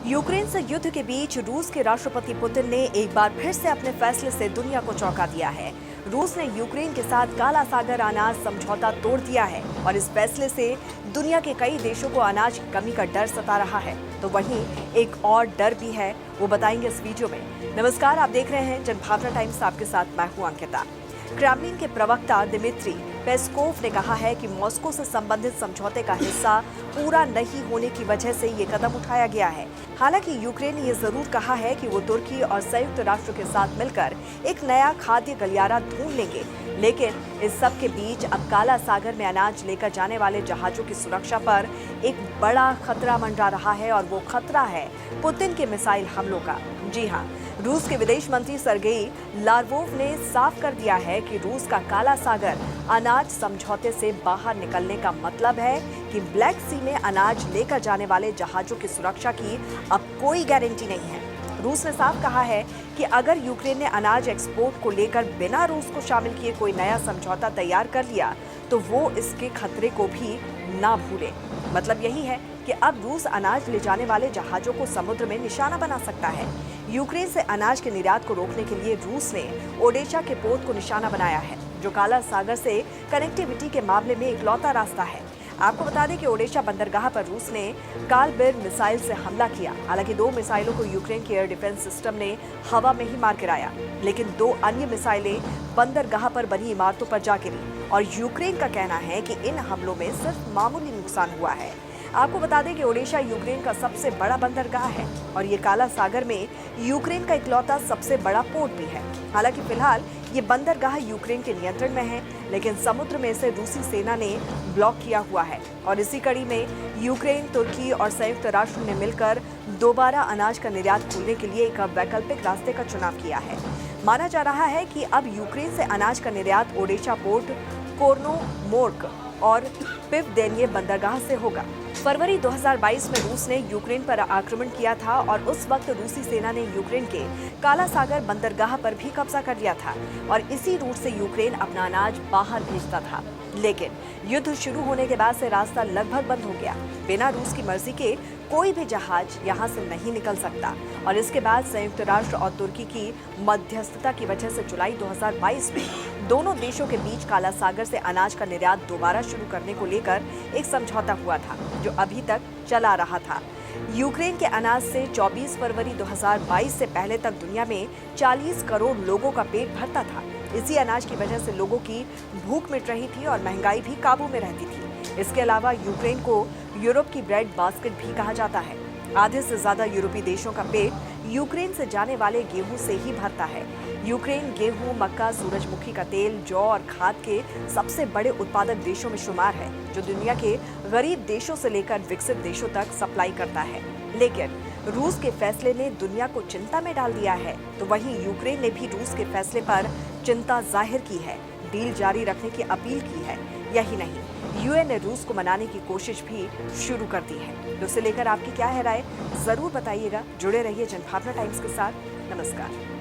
Ukraine से युद्ध के बीच रूस के राष्ट्रपति पुतिन ने एक बार फिर से अपने फैसले से दुनिया को चौंका दिया है। रूस ने यूक्रेन के साथ काला सागर अनाज समझौता तोड़ दिया है और इस फैसले से दुनिया के कई देशों को अनाज की कमी का डर सता रहा है। तो वहीं एक और डर भी है, वो बताएंगे इस वीडियो में। नमस्कार, आप देख रहे हैं जनभावना टाइम्स, आपके साथ मैं हूं अंकिता। क्रेमलिन के प्रवक्ता दिमित्री पेस्कोव ने कहा है कि मॉस्को से संबंधित समझौते का हिस्सा पूरा नहीं होने की वजह से ये कदम उठाया गया है। हालांकि यूक्रेन ने ये जरूर कहा है कि वो तुर्की और संयुक्त राष्ट्र के साथ मिलकर एक नया खाद्य गलियारा ढूंढ लेंगे, लेकिन इस सब के बीच अब काला सागर में अनाज लेकर जाने वाले जहाजों की सुरक्षा पर एक बड़ा खतरा मंडरा रहा है और वो खतरा है पुतिन के मिसाइल हमलों का। जी हाँ, रूस के विदेश मंत्री सर्गेई लार्वोव ने साफ कर दिया है कि रूस का काला सागर अनाज समझौते से बाहर निकलने का मतलब है कि ब्लैक सी में अनाज लेकर जाने वाले जहाजों की सुरक्षा की अब कोई गारंटी नहीं है। रूस ने साफ कहा है कि अगर यूक्रेन ने अनाज एक्सपोर्ट को लेकर बिना रूस को शामिल किए कोई नया समझौता तैयार कर लिया तो वो इसके खतरे को भी ना भूले। मतलब यही है कि अब रूस अनाज ले जाने वाले जहाजों को समुद्र में निशाना बना सकता है। यूक्रेन से अनाज के निर्यात को रोकने के लिए रूस ने ओडेशा के पोर्ट को निशाना बनाया है, जो काला सागर से कनेक्टिविटी के मामले में इकलौता रास्ता है। आपको बता दें कि ओडेशा बंदरगाह पर रूस ने कालबिर मिसाइल से हमला किया। हालांकि 2 मिसाइलों को यूक्रेन के एयर डिफेंस सिस्टम ने हवा में ही मार गिराया, लेकिन 2 अन्य मिसाइलें बंदरगाह पर बनी इमारतों पर जा गिरी और यूक्रेन का कहना है कि इन हमलों में सिर्फ मामूली नुकसान हुआ है। आपको बता दें कि ओडेशा यूक्रेन का सबसे बड़ा बंदरगाह है और ये काला सागर में यूक्रेन का इकलौता सबसे बड़ा पोर्ट भी है। हालांकि फिलहाल ये बंदरगाह यूक्रेन के नियंत्रण में है, लेकिन समुद्र में इसे रूसी सेना ने ब्लॉक किया हुआ है और इसी कड़ी में यूक्रेन, तुर्की और संयुक्त राष्ट्र ने मिलकर दोबारा अनाज का निर्यात खोलने के लिए एक वैकल्पिक रास्ते का चुनाव किया है। माना जा रहा है कि अब यूक्रेन से अनाज का निर्यात ओडेशा पोर्ट, कोर्नोमोर्क और पिवदेन्ये बंदरगाह से होगा। फरवरी 2022 में रूस ने यूक्रेन पर आक्रमण किया था और उस वक्त रूसी सेना ने यूक्रेन के काला सागर बंदरगाह पर भी कब्जा कर लिया था और इसी रूट से यूक्रेन अपना अनाज बाहर भेजता था। लेकिन युद्ध शुरू होने के बाद से रास्ता लगभग बंद हो गया। बिना रूस की मर्जी के कोई भी जहाज यहां से नहीं निकल सकता और इसके बाद संयुक्त राष्ट्र और तुर्की की मध्यस्थता की वजह से जुलाई 2022 में दोनों देशों के बीच काला सागर से अनाज का निर्यात दोबारा शुरू करने को लेकर एक समझौता हुआ था, जो अभी तक चला रहा था। यूक्रेन के अनाज से 24 फरवरी 2022 से पहले तक दुनिया में 40 करोड़ लोगों का पेट भरता था। इसी अनाज की वजह से लोगों की भूख मिट रही थी और महंगाई भी काबू में रहती थी। इसके अलावा यूक्रेन को यूरोप की ब्रेड बास्केट भी कहा जाता है। आधे से ज्यादा यूरोपीय देशों का पेट यूक्रेन से जाने वाले गेहूं से ही भरता है। यूक्रेन गेहूं, मक्का, सूरजमुखी का तेल, जौ और खाद के सबसे बड़े उत्पादक देशों में शुमार है, जो दुनिया के गरीब देशों से लेकर विकसित देशों तक सप्लाई करता है। लेकिन रूस के फैसले ने दुनिया को चिंता में डाल दिया है, तो वहीं यूक्रेन ने भी रूस के फैसले पर चिंता जाहिर की है, डील जारी रखने की अपील की है। यही नहीं, यूएन ने रूस को मनाने की कोशिश भी शुरू कर दी है। तो इसे लेकर आपकी क्या है राय, जरूर बताइएगा। जुड़े रहिए जनभावना टाइम्स के साथ। नमस्कार।